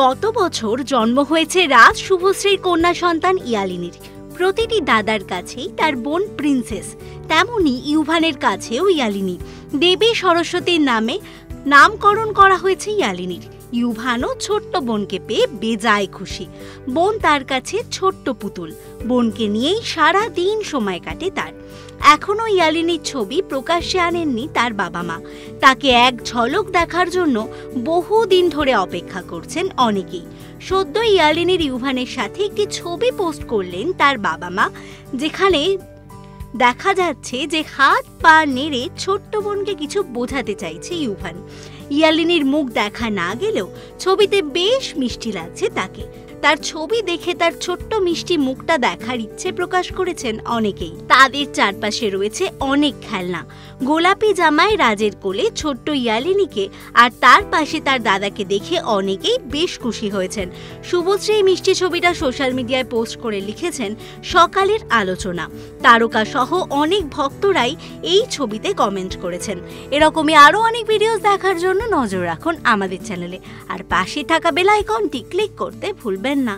গত বছর জন্ম হয়েছে রাজ শুভশ্রীর কন্যা সন্তান ইয়ালিনীর। প্রতিটি দাদার কাছেই তার বোন প্রিন্সেস, তেমনি ইউভানের কাছেও ইয়ালিনী। দেবী সরস্বতীর নামে নামকরণ করা হয়েছে ইয়ালিনীর। ইউভানও ছোট্ট বোনকে পেয়ে বেজায় খুশি। বোন তার কাছে ছোট্ট পুতুল, বোনকে নিয়েই সারা দিন সময় কাটে তার। এখনো ইয়ালিনীর ছবি প্রকাশ্যে আনেননি তার বাবা মা। তাকে এক ঝলক দেখার জন্য বহুদিন ধরে অপেক্ষা করছেন অনেকেই। সদ্য ইয়ালিনীর ইউভানের সাথে একটি ছবি পোস্ট করলেন তার বাবা মা, যেখানে দেখা যাচ্ছে যে হাত পা নেড়ে ছোট্ট বোনকে কিছু বোঝাতে চাইছে ইউভান। ইয়ালিনীর মুখ দেখা না গেলেও ছবিতে বেশ মিষ্টি লাগছে তাকে। তার ছবি দেখে তার ছোট্ট মিষ্টি মুখটা দেখার ইচ্ছে প্রকাশ করেছেন অনেকেই। তাদের চারপাশে রয়েছে অনেক খেলনা। গোলাপি জামায় রাজের কোলে ছোট্ট ইয়ালিনীকে আর তার পাশে তার দাদাকে দেখে অনেকেই বেশ খুশি হয়েছেন। শুভশ্রী এই মিষ্টি ছবিটা সোশ্যাল মিডিয়ায় পোস্ট করে লিখেছেন, সকালের আলোচনা। তারকা সহ অনেক ভক্তরাই এই ছবিতে কমেন্ট করেছেন। এরকমই আরও অনেক ভিডিওস দেখার জন্য নজর রাখুন আমাদের চ্যানেলে, আর পাশে থাকা বেল আইকনটি ক্লিক করতে ভুলবেন না।